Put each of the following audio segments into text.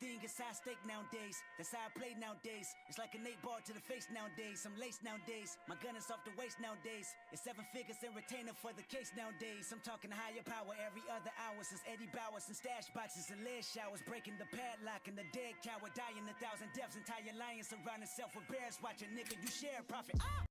Everything is high stake nowadays. That's how I play nowadays. It's like an 8 ball to the face nowadays. I'm laced nowadays. My gun is off the waist nowadays. It's 7 figures and retainer for the case nowadays. I'm talking higher power every other hour since Eddie Bowers and stash boxes and lead showers. Breaking the padlock and the dead coward dying 1,000 deaths. Entire lion surround itself with bears. Watch a nigga, you share a profit. Ah!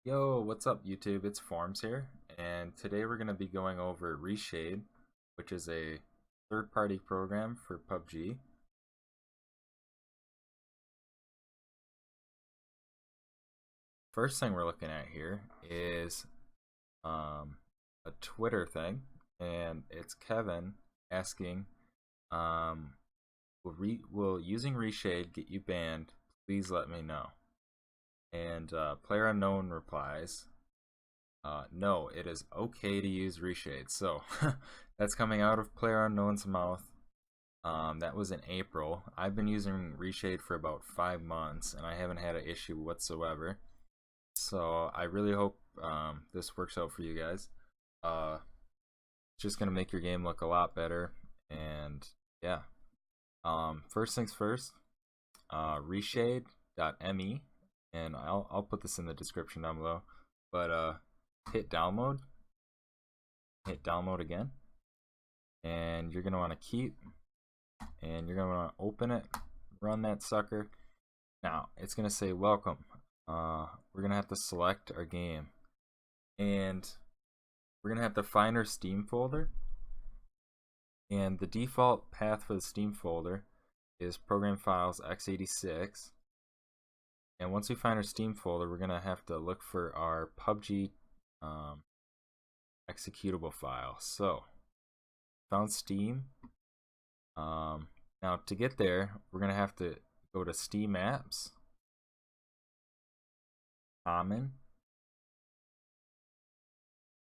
Yo, what's up YouTube? It's Forms here, and today we're going to be going over Reshade, which is a third-party program for Pubg. First thing we're looking at here is a Twitter thing, and it's Kevin asking, will using Reshade get you banned? Please let me know. And Player Unknown replies, no, it is okay to use Reshade. So that's coming out of Player Unknown's mouth. That was in April. I've been using Reshade for about 5 months and I haven't had an issue whatsoever. So I really hope this works out for you guys. It's just gonna make your game look a lot better. And yeah, first things first, reshade.me. And I'll put this in the description down below. But hit download again, and you're gonna want to keep, and you're gonna want to open it, run that sucker. Now it's gonna say welcome. We're gonna have to select our game, and we're gonna have to find our Steam folder. And the default path for the Steam folder is program files x86. And once we find our Steam folder, we're gonna have to look for our Pubg executable file. So, found Steam. Now to get there, we're gonna have to go to Steam Apps, Common.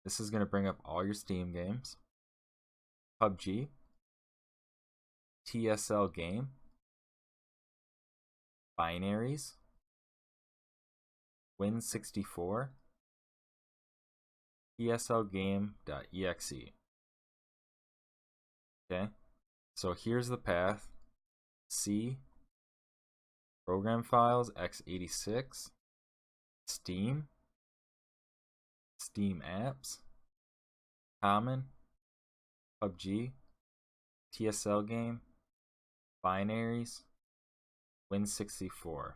This is gonna bring up all your Steam games. Pubg, TSL Game, Binaries, Win64, tslgame.exe. Okay, so here's the path. C, program files x86, Steam, Steam Apps, Common, Pubg, TSL Game, Binaries, Win64.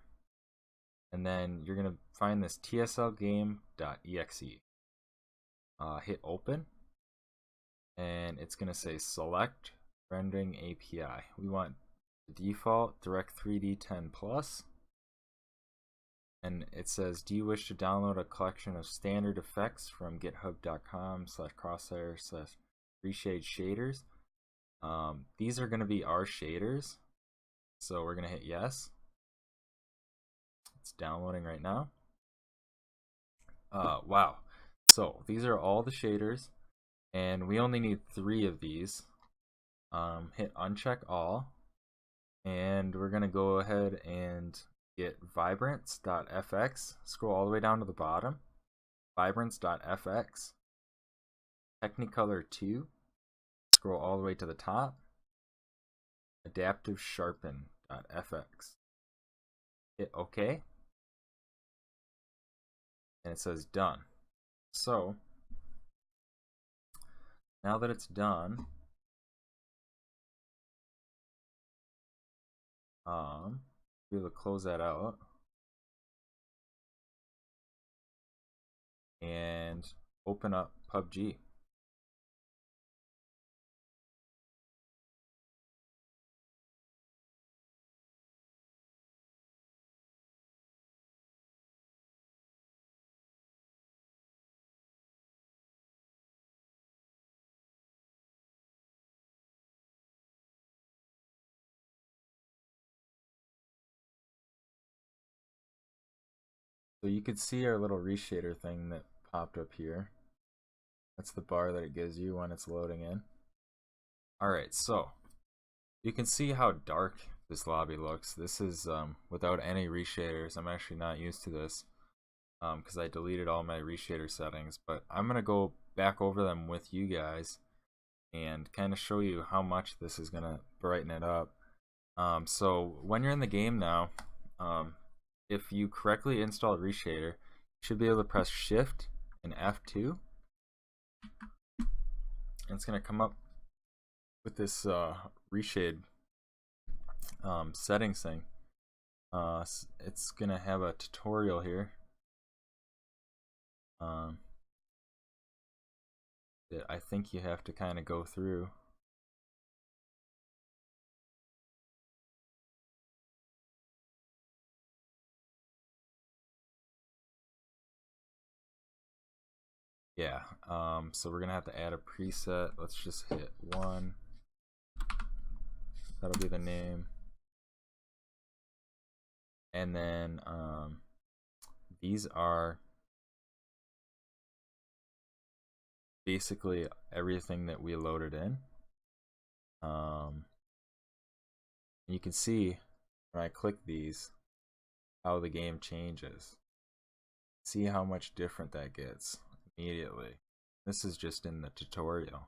And then you're going to find this tslgame.exe. Hit open, and it's going to say select rendering API. We want the default Direct3D 10 Plus. And it says, do you wish to download a collection of standard effects from github.com/crosshair/reshade shaders? These are going to be our shaders. So we're going to hit yes. It's downloading right now. Wow. So these are all the shaders, and we only need 3 of these. Hit uncheck all, and we're gonna go ahead and get vibrance.fx. Scroll all the way down to the bottom. Vibrance.fx. Technicolor 2. Scroll all the way to the top. Adaptive sharpen.fx. Hit OK. And it says done. So now that it's done, be able to close that out and open up Pubg. So you could see our little reshader thing that popped up here. That's the bar that it gives you when it's loading in. Alright, so you can see how dark this lobby looks. This is without any reshaders. I'm actually not used to this because I deleted all my reshader settings, but I'm going to go back over them with you guys and kind of show you how much this is gonna brighten it up. So when you're in the game now, if you correctly install Reshader, you should be able to press Shift and F2, and it's gonna come up with this Reshade settings thing. It's gonna have a tutorial here that I think you have to kind of go through. Yeah, so we're gonna have to add a preset. Let's just hit 1. That'll be the name. And then these are basically everything that we loaded in. You can see when I click these how the game changes. See how much different that gets immediately. This is just in the tutorial.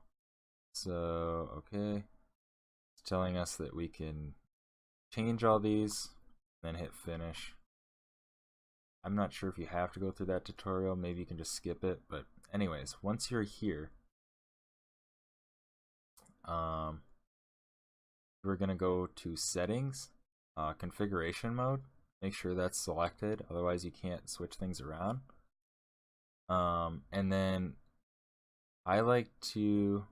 So, okay. It's telling us that we can change all these, then hit finish. I'm not sure if you have to go through that tutorial. Maybe you can just skip it. But anyways, once you're here, we're going to go to settings, configuration mode. Make sure that's selected. Otherwise, you can't switch things around. And then I like to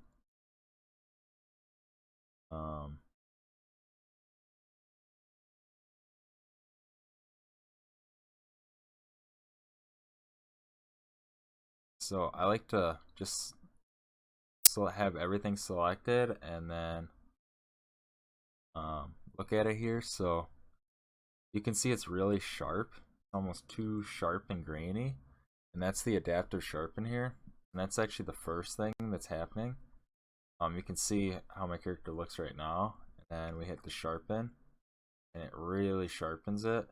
so I like to just have everything selected and then look at it here. So you can see it's really sharp, almost too sharp and grainy, and that's the adaptive sharpen here, and that's actually the first thing that's happening. You can see how my character looks right now, and we hit the sharpen, and it really sharpens it.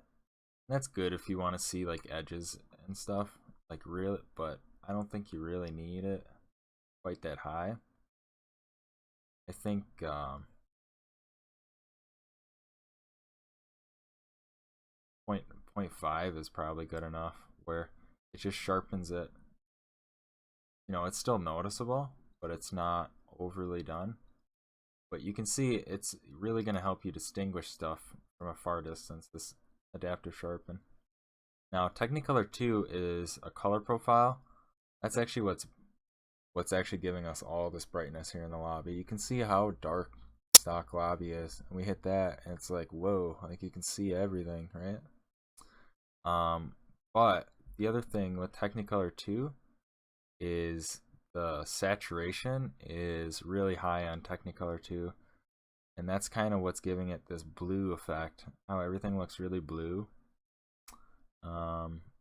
And that's good if you want to see like edges and stuff, like really, but I don't think you really need it quite that high. I think 0.5 is probably good enough, where it just sharpens it. You know, it's still noticeable, but it's not overly done. But you can see it's really going to help you distinguish stuff from a far distance, this adaptive sharpen. Now, Technicolor 2 is a color profile. That's actually what's actually giving us all this brightness here in the lobby. You can see how dark stock lobby is, and we hit that and it's like, whoa, like you can see everything, right? But the other thing with Technicolor 2 is the saturation is really high on Technicolor 2, and that's kind of what's giving it this blue effect, how everything looks really blue.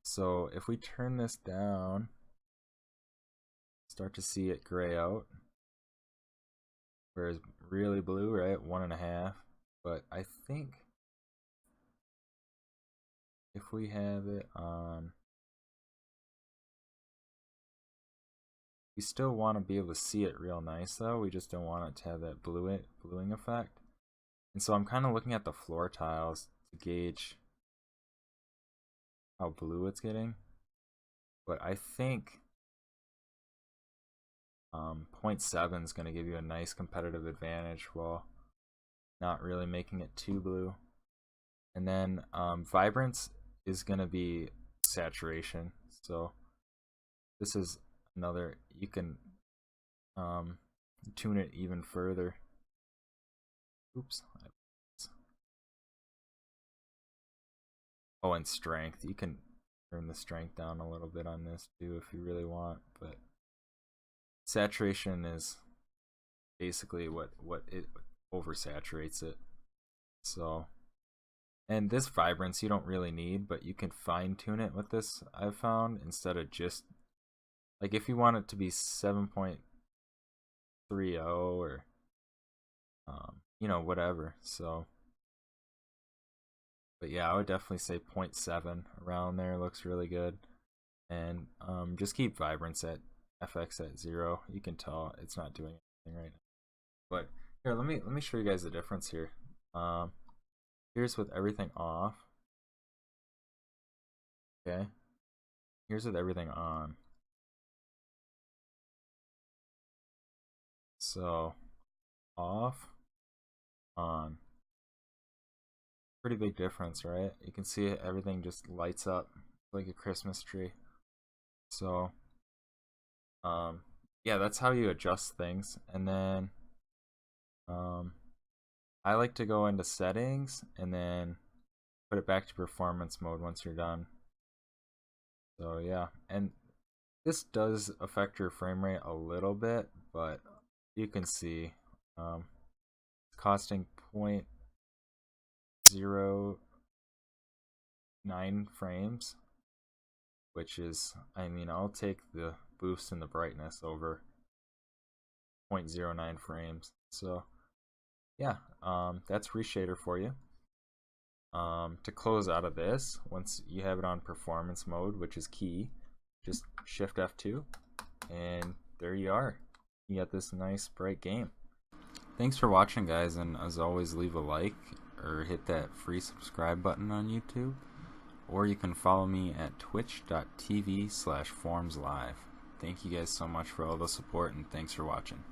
So if we turn this down, start to see it gray out, whereas really blue, right, 1.5. But I think if we have it on, we still want to be able to see it real nice though. We just don't want it to have that bluing effect. And so I'm kind of looking at the floor tiles to gauge how blue it's getting. But I think 0.7 is going to give you a nice competitive advantage while not really making it too blue. And then Vibrance is going to be saturation. So this is another, you can tune it even further. Oops. Oh, and strength. You can turn the strength down a little bit on this too if you really want, but saturation is basically what it oversaturates it. So, and this vibrance you don't really need, but you can fine tune it with this, I've found, instead of just like if you want it to be 7.30 or you know, whatever. So, but yeah, I would definitely say 0.7 around there looks really good. And just keep vibrance at FX at 0. You can tell it's not doing anything right now. But here, let me show you guys the difference here. Here's with everything off. Okay. Here's with everything on. So off, on. Pretty big difference, right? You can see everything just lights up like a Christmas tree. So yeah, that's how you adjust things. And then I like to go into settings and then put it back to performance mode once you're done. So yeah, and this does affect your frame rate a little bit, but you can see it's costing 0.09 frames, which is, I mean, I'll take the boost in the brightness over 0.09 frames. So yeah, that's Reshader for you. To close out of this, once you have it on performance mode, which is key, just shift F2 and there you are. You got this nice bright game. Thanks for watching, guys, and as always, leave a like or hit that free subscribe button on YouTube, or you can follow me at twitch.tv/formslive. Thank you guys so much for all the support, and thanks for watching.